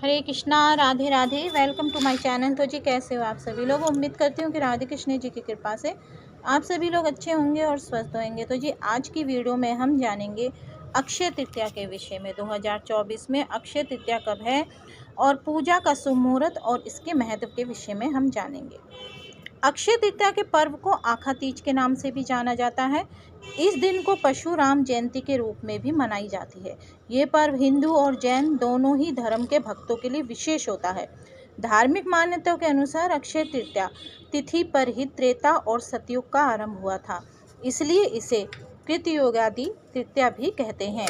Hare Krishna, Radhe Radhe. Welcome to my channel. तो जी कैसे हो आप सभी लोग। उम्मीद करती हूँ कि राधे कृष्ण जी की कृपा से आप सभी लोग अच्छे होंगे और स्वस्थ होंगे। तो जी आज की वीडियो में हम जानेंगे अक्षय तृतीया के विषय में। 2024 में अक्षय तृतीया कब है और पूजा का शुभ मुहूर्त और इसके महत्व के विषय में हम जानेंगे। अक्षय तृतीया के पर्व को आखा तीज के नाम से भी जाना जाता है। इस दिन को परशुराम जयंती के रूप में भी मनाई जाती है। ये पर्व हिंदू और जैन दोनों ही धर्म के भक्तों के लिए विशेष होता है। धार्मिक मान्यताओं के अनुसार अक्षय तृतीया तिथि पर ही त्रेता और सतयुग का आरंभ हुआ था, इसलिए इसे कृतयुगादि तृतीया भी कहते हैं।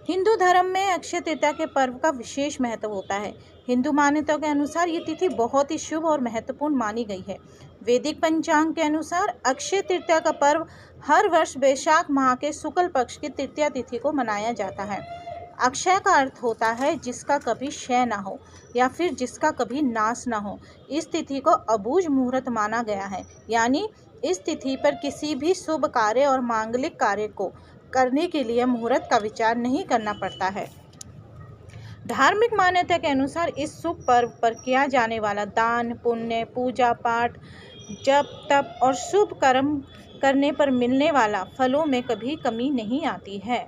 हिंदू धर्म में अक्षय तृतीया के पर्व का विशेष महत्व होता है। हिंदू मान्यताओं के अनुसार ये तिथि बहुत ही शुभ और महत्वपूर्ण मानी गई है। वैदिक पंचांग के अनुसार अक्षय तृतीया का पर्व हर वर्ष वैशाख माह के शुक्ल पक्ष की तृतीया तिथि को मनाया जाता है। अक्षय का अर्थ होता है जिसका कभी क्षय ना हो या फिर जिसका कभी नाश ना हो। इस तिथि को अबूझ मुहूर्त माना गया है, यानी इस तिथि पर किसी भी शुभ कार्य और मांगलिक कार्य को करने के लिए मुहूर्त का विचार नहीं करना पड़ता है। धार्मिक मान्यता के अनुसार इस शुभ पर्व पर किया जाने वाला दान, पुण्य, पूजा पाठ, जप तप और शुभ कर्म करने पर मिलने वाला फलों में कभी कमी नहीं आती है।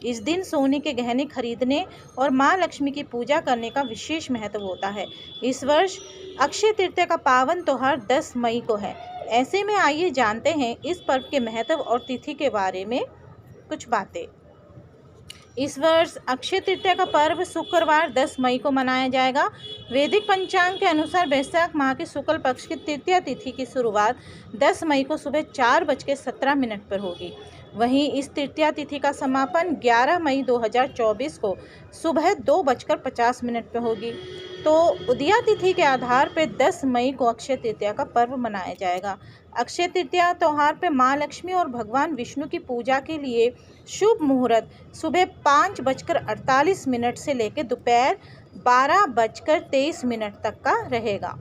इस दिन सोने के गहने खरीदने और माँ लक्ष्मी की पूजा करने का विशेष महत्व होता है। इस वर्ष अक्षय तृतीया का पावन त्योहार 10 मई को है। ऐसे में आइए जानते हैं इस पर्व के महत्व और तिथि के बारे में कुछ बातें। इस वर्ष अक्षय तृतीया का पर्व शुक्रवार 10 मई को मनाया जाएगा। वैदिक पंचांग के अनुसार वैशाख माह के शुक्ल पक्ष की तृतीया तिथि की शुरुआत 10 मई को सुबह 4:17 पर होगी। वहीं इस तृतीया तिथि का समापन 11 मई 2024 को सुबह 2:50 पर होगी। तो उदया तिथि के आधार पर 10 मई को अक्षय तृतीया का पर्व मनाया जाएगा। अक्षय तृतीया त्यौहार पर माँ लक्ष्मी और भगवान विष्णु की पूजा के लिए शुभ मुहूर्त सुबह 5:48 से लेकर दोपहर 12:23 तक का रहेगा।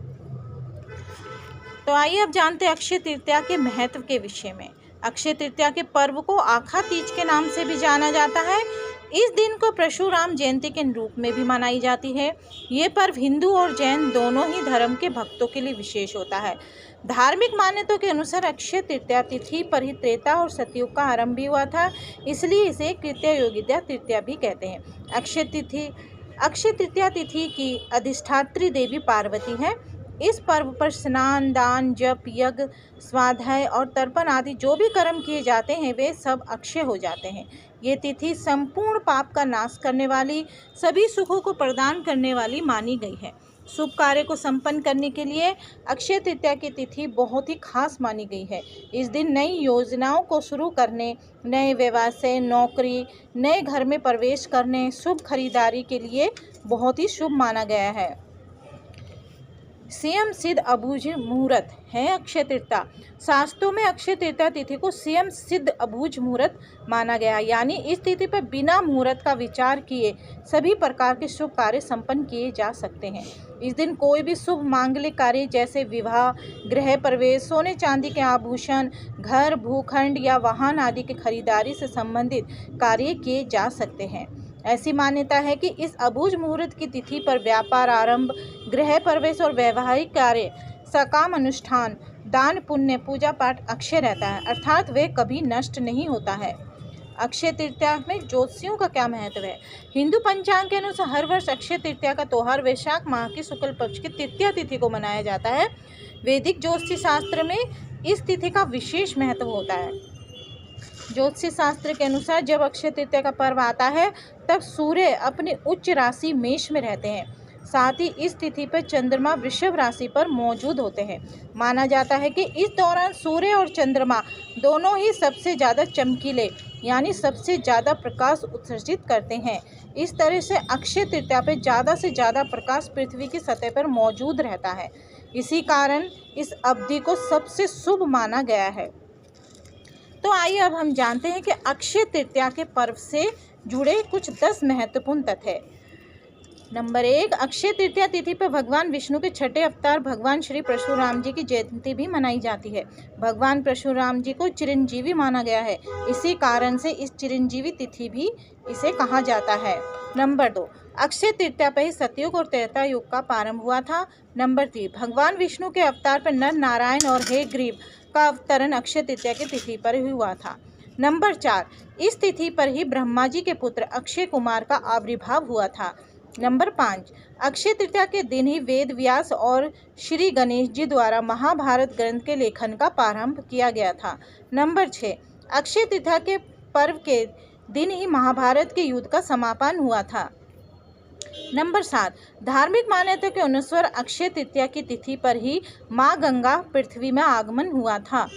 तो आइए अब जानते हैं अक्षय तृतीया के महत्व के विषय में। अक्षय तृतीया के पर्व को आखा तीज के नाम से भी जाना जाता है। इस दिन को परशुराम जयंती के रूप में भी मनाई जाती है। ये पर्व हिंदू और जैन दोनों ही धर्म के भक्तों के लिए विशेष होता है। धार्मिक मान्यताओं के अनुसार अक्षय तृतीया तिथि पर ही त्रेता और सतयुग का आरंभ भी हुआ था, इसलिए इसे कृतयुगीय तृतीया भी कहते हैं। अक्षय तृतीया तिथि की अधिष्ठात्री देवी पार्वती है। इस पर्व पर स्नान, दान, जप, यज्ञ, स्वाध्याय और तर्पण आदि जो भी कर्म किए जाते हैं वे सब अक्षय हो जाते हैं। ये तिथि संपूर्ण पाप का नाश करने वाली, सभी सुखों को प्रदान करने वाली मानी गई है। शुभ कार्य को संपन्न करने के लिए अक्षय तृतीया की तिथि बहुत ही खास मानी गई है। इस दिन नई योजनाओं को शुरू करने, नए व्यवसाय, नौकरी, नए घर में प्रवेश करने, शुभ खरीदारी के लिए बहुत ही शुभ माना गया है। स्वयं सिद्ध अबूझ मुहूर्त है अक्षय तृतीया। शास्त्रों में अक्षय तृतीया तिथि को स्वयं सिद्ध अबूझ मुहूर्त माना गया, यानी इस तिथि पर बिना मुहूर्त का विचार किए सभी प्रकार के शुभ कार्य संपन्न किए जा सकते हैं। इस दिन कोई भी शुभ मांगलिक कार्य जैसे विवाह, गृह प्रवेश, सोने चांदी के आभूषण, घर, भूखंड या वाहन आदि की खरीदारी से संबंधित कार्य किए जा सकते हैं। ऐसी मान्यता है कि इस अबूझ मुहूर्त की तिथि पर व्यापार आरंभ, गृह प्रवेश और वैवाहिक कार्य, सकाम अनुष्ठान, दान, पुण्य, पूजा पाठ अक्षय रहता है, अर्थात वे कभी नष्ट नहीं होता है। अक्षय तृतीया में ज्योतिषियों का क्या महत्व है। हिंदू पंचांग के अनुसार हर वर्ष अक्षय तृतीया का त्योहार वैशाख माह की शुक्ल पक्ष की तृतीया तिथि को मनाया जाता है। वैदिक ज्योतिष शास्त्र में इस तिथि का विशेष महत्व होता है। ज्योतिष शास्त्र के अनुसार जब अक्षय तृतीया का पर्व आता है तब सूर्य अपनी उच्च राशि मेष में रहते हैं। साथ ही इस तिथि पर चंद्रमा वृषभ राशि पर मौजूद होते हैं। माना जाता है कि इस दौरान सूर्य और चंद्रमा दोनों ही सबसे ज़्यादा चमकीले, यानी सबसे ज़्यादा प्रकाश उत्सर्जित करते हैं। इस तरह से अक्षय तृतीया पर ज़्यादा से ज़्यादा प्रकाश पृथ्वी की सतह पर मौजूद रहता है। इसी कारण इस अवधि को सबसे शुभ माना गया है। तो आइए अब हम जानते हैं कि अक्षय तृतीया के पर्व से जुड़े कुछ 10 महत्वपूर्ण तथ्य। नंबर 1, अक्षय तृतीया तिथि पर भगवान विष्णु के छठे अवतार भगवान श्री परशुराम जी की जयंती भी मनाई जाती है। भगवान परशुराम जी को चिरंजीवी माना गया है, इसी कारण से इस चिरंजीवी तिथि भी इसे कहा जाता है। नंबर 2, अक्षय तृतीया पर ही सतयुग और त्रेता युग का प्रारंभ हुआ था। नंबर 3, भगवान विष्णु के अवतार पर नर नारायण और हयग्रीव का अवतरण अक्षय तृतीया की तिथि पर ही हुआ था। नंबर 4, इस तिथि पर ही ब्रह्मा जी के पुत्र अक्षय कुमार का आविर्भाव हुआ था। नंबर 5, अक्षय तृतीया के दिन ही वेद व्यास और श्री गणेश जी द्वारा महाभारत ग्रंथ के लेखन का प्रारंभ किया गया था। नंबर 6, अक्षय तृतीया के पर्व के दिन ही महाभारत के युद्ध का समापन हुआ था। नंबर 7, धार्मिक मान्यता के अनुसार अक्षय तृतीया की तिथि पर ही माँ गंगा पृथ्वी में आगमन हुआ था।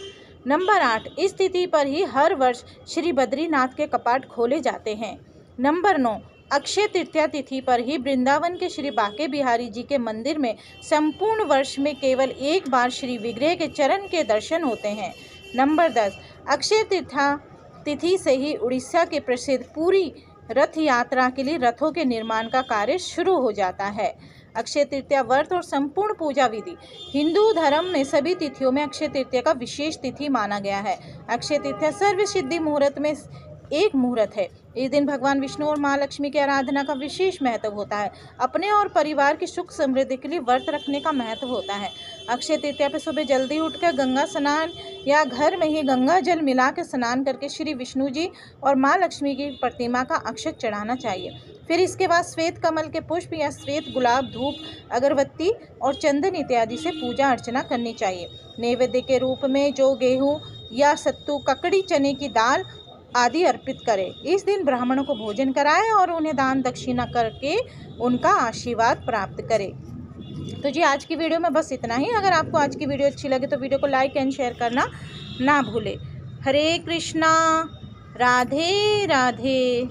नंबर 8, इस तिथि पर ही हर वर्ष श्री बद्रीनाथ के कपाट खोले जाते हैं। नंबर 9, अक्षय तृतीया तिथि पर ही वृंदावन के श्री बांके बिहारी जी के मंदिर में संपूर्ण वर्ष में केवल एक बार श्री विग्रह के चरण के दर्शन होते हैं। नंबर 10, अक्षय तृतीया तिथि से ही उड़ीसा के प्रसिद्ध पुरी रथ यात्रा के लिए रथों के निर्माण का कार्य शुरू हो जाता है। अक्षय तृतीया व्रत और संपूर्ण पूजा विधि। हिंदू धर्म में सभी तिथियों में अक्षय तृतीया का विशेष तिथि माना गया है। अक्षय तृतीया सर्व सिद्धि मुहूर्त में एक मुहूर्त है। इस दिन भगवान विष्णु और माँ लक्ष्मी की आराधना का विशेष महत्व होता है। अपने और परिवार की सुख समृद्धि के लिए व्रत रखने का महत्व होता है। अक्षय तृतीया पर सुबह जल्दी उठकर गंगा स्नान या घर में ही गंगा जल मिला के स्नान करके श्री विष्णु जी और माँ लक्ष्मी की प्रतिमा का अक्षत चढ़ाना चाहिए। फिर इसके बाद श्वेत कमल के पुष्प या श्वेत गुलाब, धूप, अगरबत्ती और चंदन इत्यादि से पूजा अर्चना करनी चाहिए। नैवेद्य के रूप में जो गेहूँ या सत्तू, ककड़ी, चने की दाल आदि अर्पित करें। इस दिन ब्राह्मणों को भोजन कराएं और उन्हें दान दक्षिणा करके उनका आशीर्वाद प्राप्त करें। तो जी आज की वीडियो में बस इतना ही। अगर आपको आज की वीडियो अच्छी लगे तो वीडियो को लाइक एंड शेयर करना ना भूलें। हरे कृष्णा, राधे राधे।